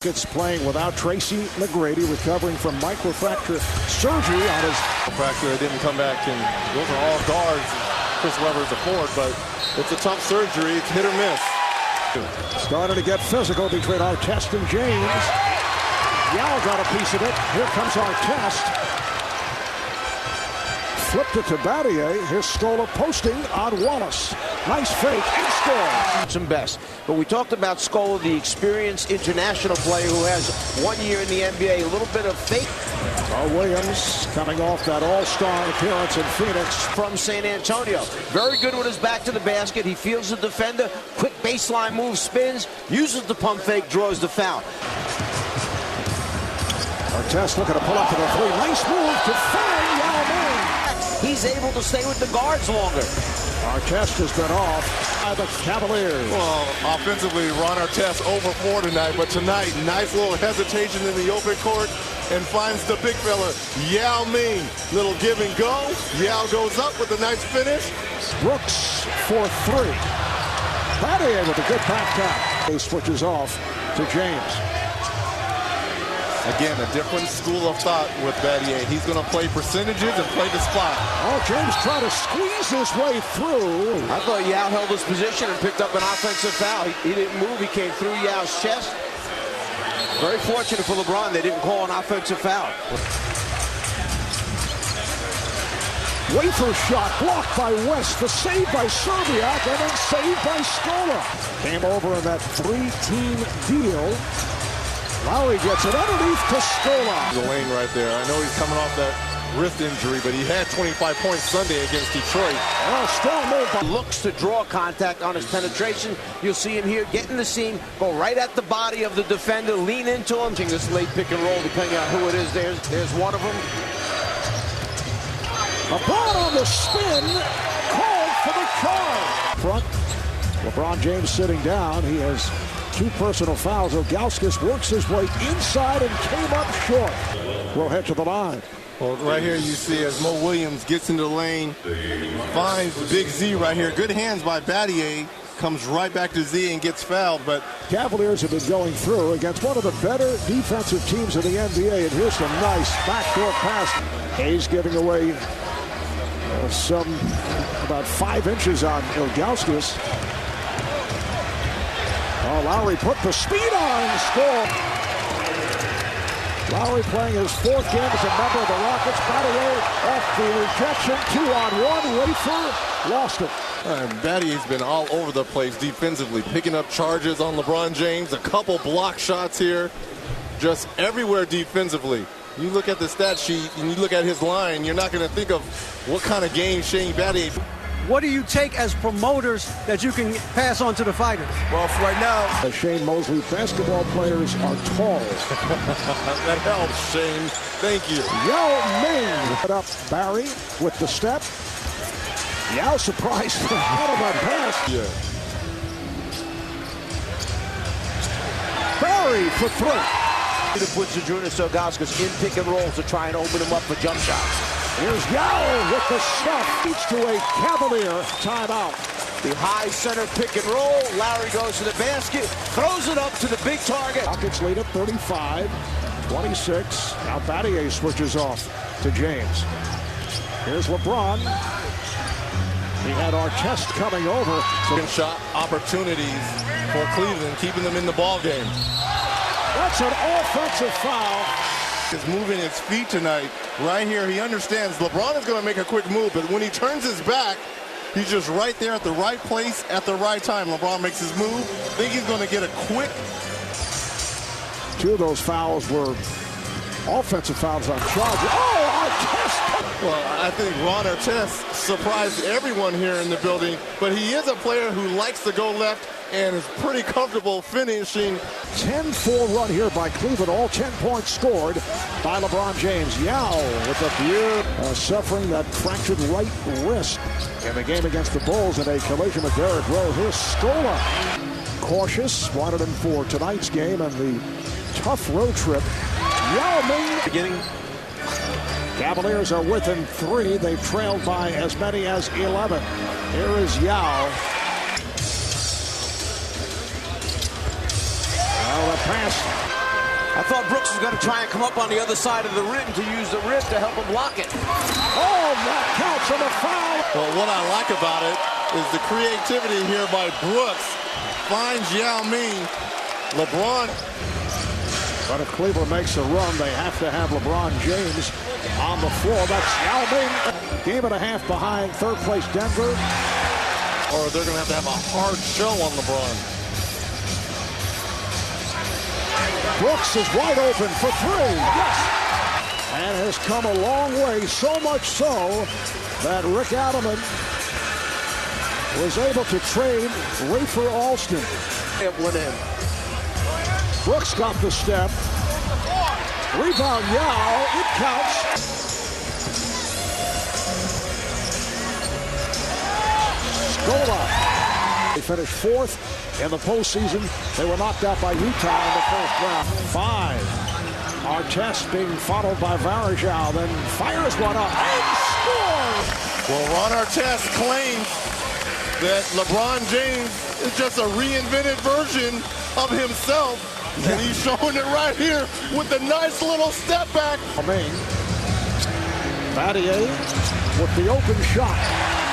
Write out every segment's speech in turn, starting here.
It's playing without Tracy McGrady, recovering from microfracture surgery on his fracture. It didn't come back, and those are all guards Chris Webber's afford, but it's a tough surgery. It's hit or miss. Starting to get physical between Artest and James. Yao got a piece of it. Here comes Artest. Flipped it to Battier. Here's Scola posting on Wallace. Nice fake and score. Some best. But we talked about Scola, the experienced international player who has 1 year in the NBA. A little bit of fake. Williams coming off that all-star appearance in Phoenix. From San Antonio. Very good with his back to the basket. He feels the defender. Quick baseline move, spins, uses the pump fake, draws the foul. Artest looking to pull up to the three. Nice move to find Yao Ming. He's able to stay with the guards longer. Artest has been off by the Cavaliers. Well, offensively, Ron Artest over 4 tonight, but tonight, nice little hesitation in the open court and finds the big fella, Yao Ming. Little give and go. Yao goes up with a nice finish. Brooks for 3. Battier with a good back tap. He switches off to James. Again, a different school of thought with Battier. He's going to play percentages and play the spot. Oh, James trying to squeeze his way through. I thought Yao held his position and picked up an offensive foul. He didn't move. He came through Yao's chest. Very fortunate for LeBron. They didn't call an offensive foul. Wafer shot blocked by West. The save by Serbiak and then saved by Scola. Came over in that 3-team deal. Lowry gets it underneath to Scola. The lane right there. I know he's coming off that wrist injury, but he had 25 points Sunday against Detroit. Oh, strong move. Looks to draw contact on his penetration. You'll see him here get in the seam, go right at the body of the defender, lean into him. This late pick and roll, depending on who it is. There's one of them. LeBron on the spin, called for the charge. Front, LeBron James sitting down. He has 2 personal fouls. Ilgauskas works his way inside and came up short. We'll head to the line. Well, right here you see as Mo Williams gets into the lane, finds Big Z right here. Good hands by Battier. Comes right back to Z and gets fouled. But Cavaliers have been going through against one of the better defensive teams in the NBA. And here's some nice backdoor pass. Hayes giving away about 5 inches on Ilgauskas. Oh, Lowry put the speed on and scored. Lowry playing his 4th game as a member of the Rockets. Battier off the rejection. 2-on-1. Wafer lost it. Battier's been all over the place defensively, picking up charges on LeBron James. A couple block shots here. Just everywhere defensively. You look at the stat sheet and you look at his line, you're not going to think of what kind of game Shane Battier. What do you take as promoters that you can pass on to the fighters? Well, for right now, the Shane Mosley basketball players are tall. That helps, Shane. Thank you. Yao Ming put up Barry with the step. Yao surprised out of that pass. Yeah. Barry for 3. To put Zydrunas Ilgauskas in pick and roll to try and open him up for jump shots. Here's Yao with the stuff. Leads to a Cavalier timeout. The high center pick and roll. Lowry goes to the basket, throws it up to the big target. Rockets lead at 35, 26. Now Battier switches off to James. Here's LeBron. He had Artest coming over. Second shot opportunities for Cleveland, keeping them in the ball game. That's an offensive foul. He's moving his feet tonight. Right here, he understands LeBron is going to make a quick move, but when he turns his back, he's just right there at the right place at the right time. LeBron makes his move. I think he's going to get a quick. 2 of those fouls were offensive fouls on charge. Oh, Artest! Well, I think Ron Artest surprised everyone here in the building, but he is a player who likes to go left and is pretty comfortable finishing. 10-4 run here by Cleveland. All 10 points scored by LeBron James. Yao with a few suffering that fractured right wrist in the game against the Bulls in a collision with Derrick Rose. Here's Scola. Cautious, wanted him for tonight's game and the tough road trip. Yao Ming beginning. Cavaliers are within 3. They've trailed by as many as 11. Here is Yao. Well, the pass I thought Brooks was going to try and come up on the other side of the rim to use the wrist to help him block it. Oh, that counts for the foul. Well, what I like about it is the creativity here by Brooks. Finds Yao Ming. LeBron. But if Cleveland makes a run, they have to have LeBron James on the floor. That's Yao Ming. Game and a half behind third place Denver. Or they're going to have a hard show on LeBron. Brooks is wide open for three. Yes. And has come a long way, so much so that Rick Adelman was able to trade Rafer Alston. It went in. Brooks got the step. Rebound Yao. It counts. Scola. They finished fourth in the postseason. They were knocked out by Utah in the first round. 5. Artest being followed by Varejao, then fires one up and scores. Well, Ron Artest claims that LeBron James is just a reinvented version of himself. And he's showing it right here with a nice little step back. Battier with the open shot.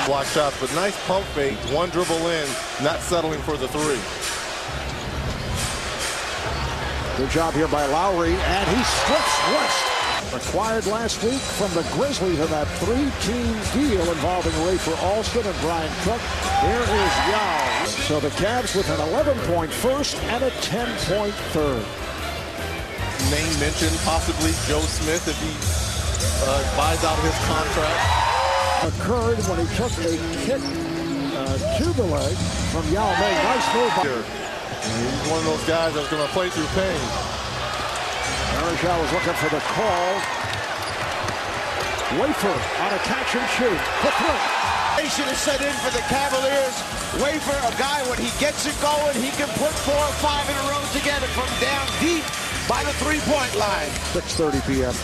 Block shots, but nice pump fake. One dribble in, not settling for the three. Good job here by Lowry, and he strips West. Acquired last week from the Grizzlies in that 3-team deal involving Rafer Alston and Brian Cook. Here is Yao. So the Cavs with an 11-point first and a 10-point third. Name mentioned possibly Joe Smith if he buys out his contract. Occurred when he took a kick to the leg from Yao Ming. Nice move by He's one of those guys that's going to play through pain. Varejao was looking for the call. Wafer on a catch and shoot. For three. Nation is set in for the Cavaliers. Wafer, a guy, when he gets it going, he can put 4 or 5 in a row together from down deep by the three-point line. 6:30 p.m.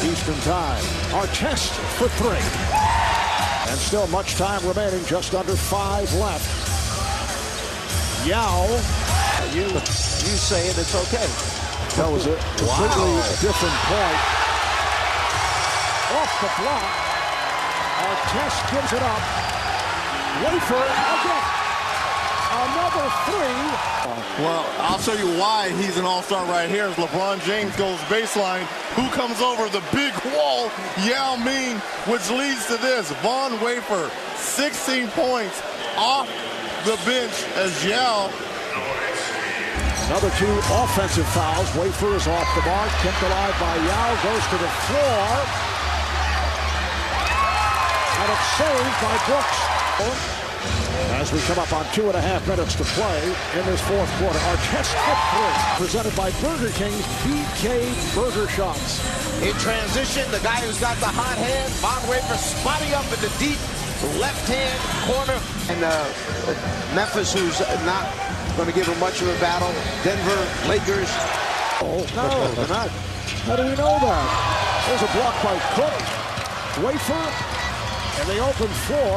Eastern time. Artest for three. And still much time remaining, just under 5 left. Yao. You say it, it's okay. That was a completely different point. Off the block. Artest gives it up. Wafer again. Another three. Well, I'll show you why he's an all-star right here. As LeBron James goes baseline, who comes over the big wall? Yao Ming, which leads to this. Von Wafer, 16 points off the bench as Yao. Another 2 offensive fouls. Wafer is off the mark. Kept alive by Yao. Goes to the floor. And it's saved by Brooks. As we come up on 2.5 minutes to play in this fourth quarter. Artest at 3. Presented by Burger King's BK Burger Shots. In transition, the guy who's got the hot hand, Von Wafer spotting up in the deep left-hand corner. And Memphis, who's not going to give him much of a battle. Denver, Lakers. Oh, no, they're not. How do we know that? There's a block by Cook. Wafer, and the open floor.